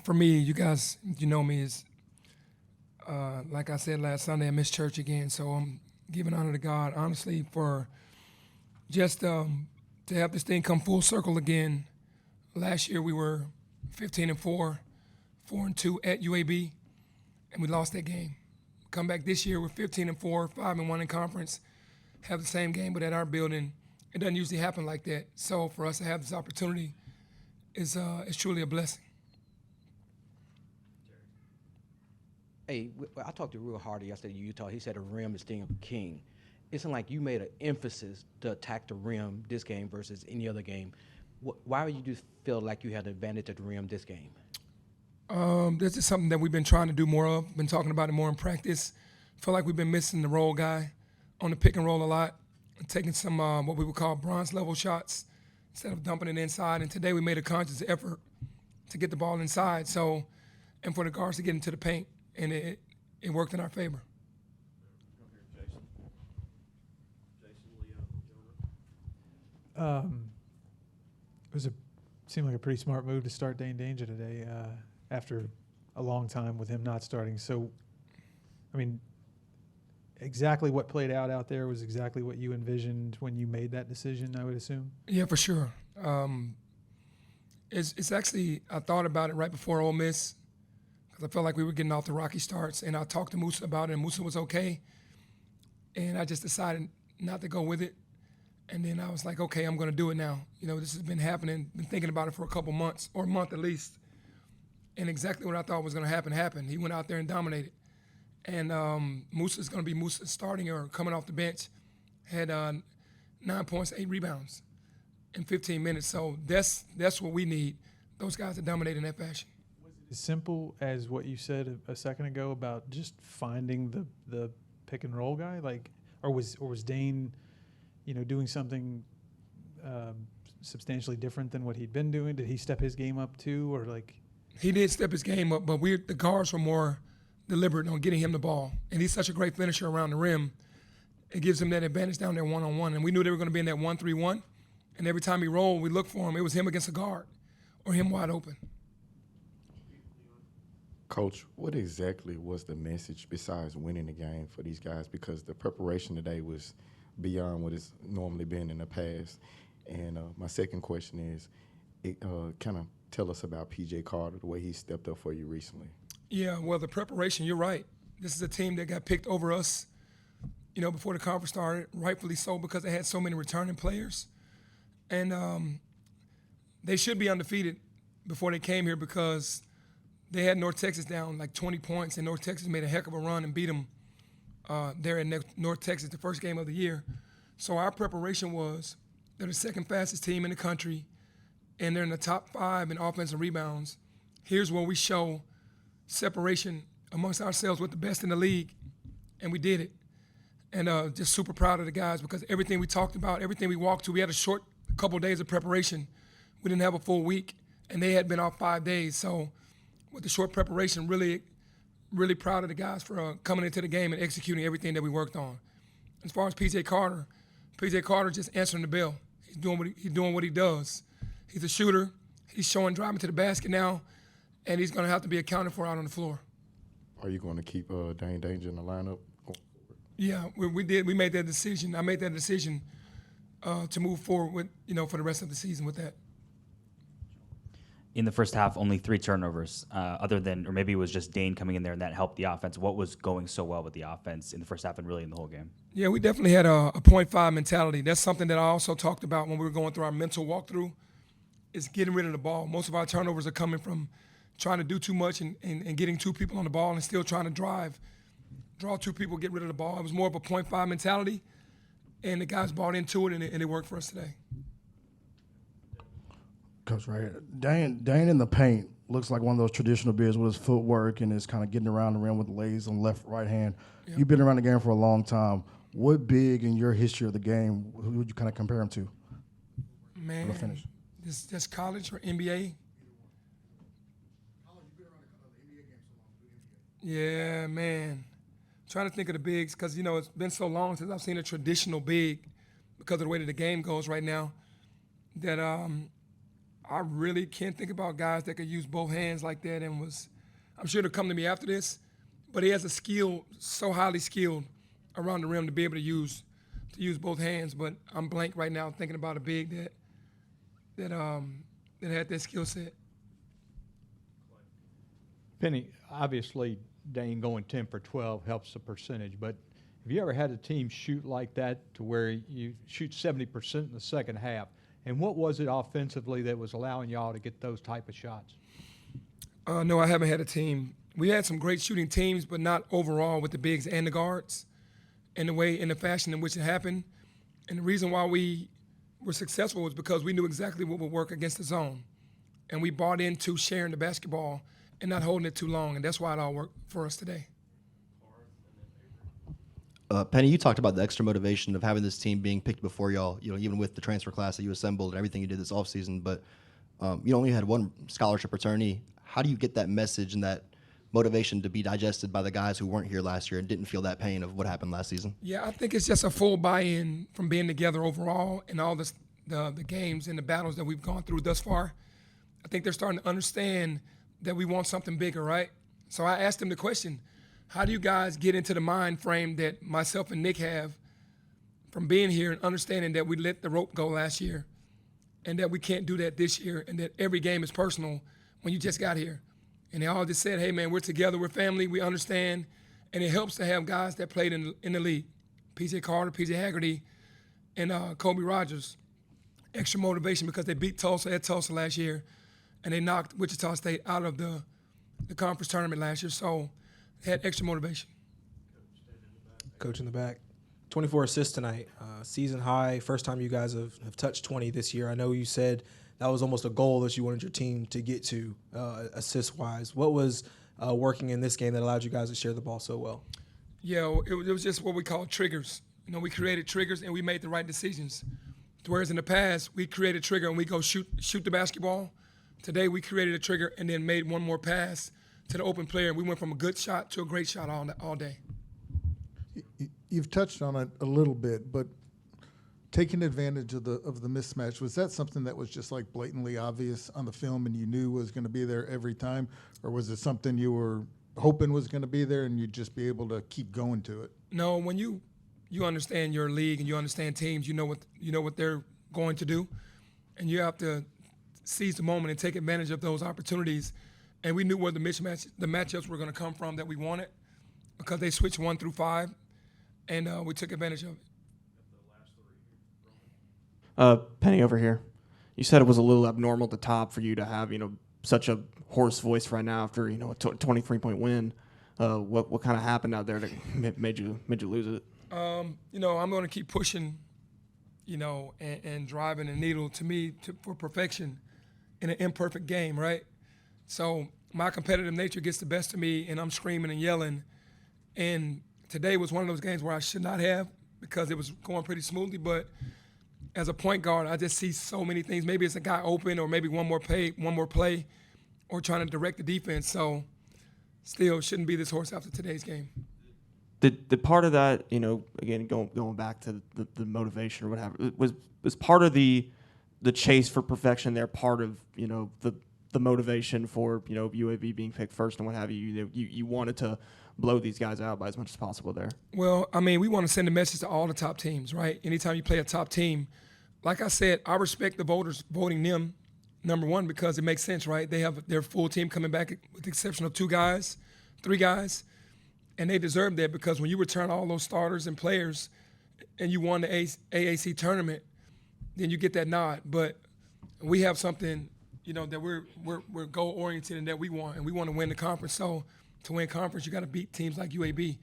For me, you guys, you know me, is like I said last Sunday, I missed church again. So I'm giving honor to God, honestly, for just to have this thing come full circle again. Last year we were 15 and 4, 4 and 2 at UAB, and we lost that game. Come back this year, we're 15 and 4, 5 and 1 in conference, have the same game, but at our building, it doesn't usually happen like that. So for us to have this opportunity is truly a blessing. Hey, I talked to Real Hardy yesterday in Utah. He said the rim is thing of king. It's like you made an emphasis to attack the rim this game versus any other game. Why would you just feel like you had the advantage at the rim this game? This is something that we've been trying to do more of, been talking about it more in practice. Feel like we've been missing the roll guy on the pick and roll a lot, taking some what we would call bronze level shots instead of dumping it inside. And today we made a conscious effort to get the ball inside, and for the guards to get into the paint, and it worked in our favor. It seemed like a pretty smart move to start Dane Danger today after a long time with him not starting. So, I mean, exactly what played out there was exactly what you envisioned when you made that decision, I would assume? Yeah, for sure. It's actually, I thought about it right before Ole Miss because I felt like we were getting off the rocky starts, and I talked to Musa about it, and Musa was okay. And I just decided not to go with it. And then I was like, okay, I'm going to do it now. You know, this has been happening, been thinking about it for a couple months, or a month at least. And exactly what I thought was going to happen happened. He went out there and dominated. And Musa's going to be Musa starting or coming off the bench. Had 9 points, 8 rebounds in 15 minutes. So that's what we need, those guys to dominate in that fashion. Was it as simple as what you said a second ago about just finding the pick and roll guy? Or was Dane – doing something substantially different than what he'd been doing? Did he step his game up too, or like? He did step his game up, but the guards were more deliberate on getting him the ball. And he's such a great finisher around the rim. It gives him that advantage down there one-on-one. And we knew they were going to be in that 1-3-1. And every time he rolled, we looked for him. It was him against a guard or him wide open. Coach, what exactly was the message besides winning the game for these guys? Because the preparation today was beyond what it's normally been in the past. And my second question is, kind of tell us about P.J. Carter, the way he stepped up for you recently. Yeah, well, the preparation, you're right. This is a team that got picked over us, before the conference started, rightfully so, because they had so many returning players. And they should be undefeated before they came here because they had North Texas down like 20 points, and North Texas made a heck of a run and beat them there in North Texas, the first game of the year. So our preparation was they're the second fastest team in the country, and they're in the top 5 in offensive rebounds. Here's where we show separation amongst ourselves with the best in the league, and we did it. And just super proud of the guys because everything we talked about, everything we walked to, we had a short couple of days of preparation. We didn't have a full week, and they had been off 5 days. So with the short preparation, really proud of the guys for coming into the game and executing everything that we worked on. As far as P.J. Carter just answering the bell. He's doing what he does. He's a shooter. He's showing driving to the basket now, and he's going to have to be accounted for out on the floor. Are you going to keep Dane Danger in the lineup? Yeah, we did. We made that decision. I made that decision to move forward with, for the rest of the season with that. In the first half, only 3 turnovers, or maybe it was just Dane coming in there and that helped the offense. What was going so well with the offense in the first half and really in the whole game? Yeah, we definitely had a .5 mentality. That's something that I also talked about when we were going through our mental walkthrough, is getting rid of the ball. Most of our turnovers are coming from trying to do too much and getting 2 people on the ball and still trying to draw 2 people, get rid of the ball. It was more of a .5 mentality, and the guys bought into it, and it worked for us today. Coach, right. Dane in the paint looks like one of those traditional bigs with his footwork and is kind of getting around the rim with the legs on left, right hand. Yep. You've been around the game for a long time. What big in your history of the game who would you kind of compare him to? Man, this college or NBA? Yeah, man. Trying to think of the bigs because, it's been so long since I've seen a traditional big because of the way that the game goes right now that I really can't think about guys that could use both hands like that and I'm sure they'll come to me after this, but he has a skill, so highly skilled around the rim to be able to use both hands. But I'm blank right now thinking about a big that had that skill set. Penny, obviously Dane going 10 for 12 helps the percentage, but have you ever had a team shoot like that to where you shoot 70% in the second half? And what was it offensively that was allowing y'all to get those type of shots? No, I haven't had a team. We had some great shooting teams, but not overall with the bigs and the guards and the fashion in which it happened. And the reason why we were successful was because we knew exactly what would work against the zone. And we bought into sharing the basketball and not holding it too long. And that's why it all worked for us today. Penny, you talked about the extra motivation of having this team being picked before y'all, even with the transfer class that you assembled and everything you did this offseason, but you only had one scholarship returnee. How do you get that message and that motivation to be digested by the guys who weren't here last year and didn't feel that pain of what happened last season? Yeah, I think it's just a full buy-in from being together overall and all the games and the battles that we've gone through thus far. I think they're starting to understand that we want something bigger, right? So I asked them the question, how do you guys get into the mind frame that myself and Nick have from being here and understanding that we let the rope go last year and that we can't do that this year and that every game is personal when you just got here? And they all just said, hey, man, we're together, we're family, we understand. And it helps to have guys that played in the league. P.J. Carter, P.J. Haggerty, and Kobe Rogers. Extra motivation because they beat Tulsa at Tulsa last year, and they knocked Wichita State out of the conference tournament last year. So they had extra motivation. Coach in the back. 24 assists tonight, season high. First time you guys have touched 20 this year. I know you said that was almost a goal that you wanted your team to get to assist-wise. What was working in this game that allowed you guys to share the ball so well? Yeah, it was just what we call triggers. We created triggers and we made the right decisions. Whereas in the past, we created a trigger and we go shoot the basketball. Today, we created a trigger and then made one more pass to the open player. We went from a good shot to a great shot all day. You've touched on it a little bit, but taking advantage of the mismatch, was that something that was just like blatantly obvious on the film and you knew was going to be there every time, or was it something you were hoping was going to be there and you'd just be able to keep going to it? No, when you understand your league and you understand teams, you know what they're going to do, and you have to seize the moment and take advantage of those opportunities. And we knew where the matchups were going to come from that we wanted because they switched 1 through 5, and we took advantage of it. Penny over here. You said it was a little abnormal at the top for you to have, such a hoarse voice right now after, a 23-point win. What kind of happened out there that made you lose it? I'm going to keep pushing, and driving the needle for perfection in an imperfect game, right? So my competitive nature gets the best of me, and I'm screaming and yelling. And today was one of those games where I should not have because it was going pretty smoothly, but as a point guard, I just see so many things. Maybe it's a guy open, or maybe one more play, or trying to direct the defense. So, still shouldn't be this horse after today's game. Did part of that, again going back to the motivation or whatever, was part of the chase for perfection there? Part of the motivation for UAB being picked first and what have you. You wanted to blow these guys out by as much as possible there. Well, we want to send a message to all the top teams, right? Anytime you play a top team, like I said, I respect the voters voting them, number one, because it makes sense, right? They have their full team coming back with the exception of 3 guys, and they deserve that because when you return all those starters and players and you won the AAC tournament, then you get that nod. But we have something, that we're goal-oriented and that we want, and we want to win the conference. So to win conference, you got to beat teams like UAB,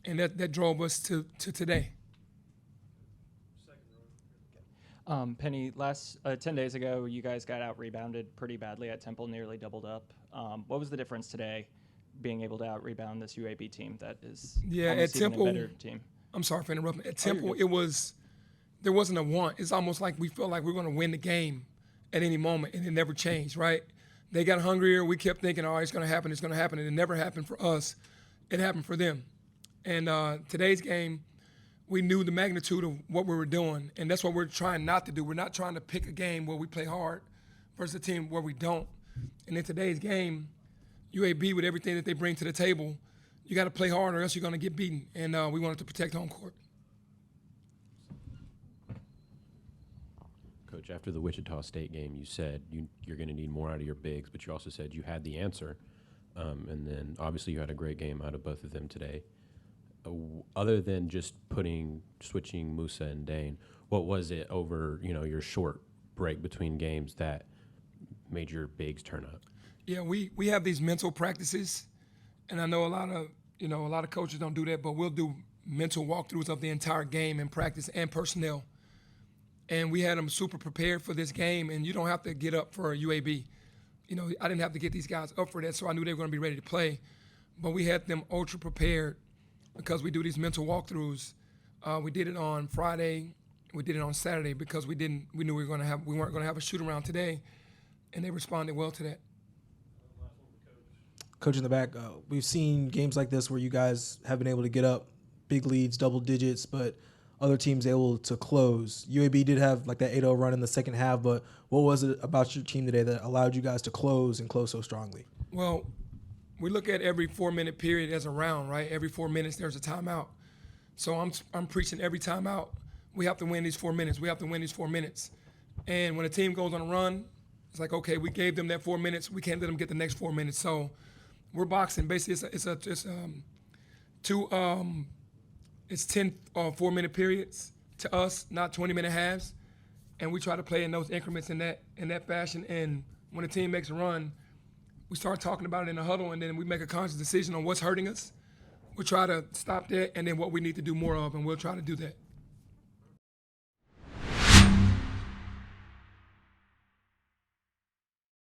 and that drove us to today. Penny, 10 days ago, you guys got out-rebounded pretty badly at Temple, nearly doubled up. What was the difference today, being able to out-rebound this UAB team that is almost at Temple, even a better team? I'm sorry for interrupting. At Temple, there wasn't a want. It's almost like we felt like we were going to win the game at any moment, and it never changed, right? They got hungrier. We kept thinking, it's going to happen, and it never happened for us. It happened for them. And today's game, we knew the magnitude of what we were doing, and that's what we're trying not to do. We're not trying to pick a game where we play hard versus a team where we don't. And in today's game, UAB with everything that they bring to the table, you got to play hard or else you're going to get beaten. And we wanted to protect home court. Coach, after the Wichita State game, you said you're going to need more out of your bigs, but you also said you had the answer. And then obviously you had a great game out of both of them today. Other than just switching Musa and Dane, what was it over your short break between games that made your bigs turn up? Yeah, we have these mental practices, and I know a lot of coaches don't do that, but we'll do mental walkthroughs of the entire game in practice and personnel. And we had them super prepared for this game, and you don't have to get up for a UAB. I didn't have to get these guys up for that, so I knew they were going to be ready to play. But we had them ultra prepared because we do these mental walkthroughs. We did it on Friday, we did it on Saturday because we knew we weren't going to have a shoot around today, and they responded well to that. Coach in the back, we've seen games like this where you guys have been able to get up big leads, double digits, but other teams able to close. UAB did have like that 8-0 run in the second half, but what was it about your team today that allowed you guys to close and close so strongly? Well, we look at every 4-minute period as a round, right? Every 4 minutes there's a timeout. So I'm preaching every timeout. We have to win these 4 minutes. We have to win these 4 minutes. And when a team goes on a run, it's like, okay, we gave them that 4 minutes. We can't let them get the next 4 minutes. So we're boxing. Basically, it's 10 4-minute periods to us, not 20-minute halves, and we try to play in those increments in that fashion. And when a team makes a run, we start talking about it in a huddle, and then we make a conscious decision on what's hurting us. We try to stop that, and then what we need to do more of, and we'll try to do that.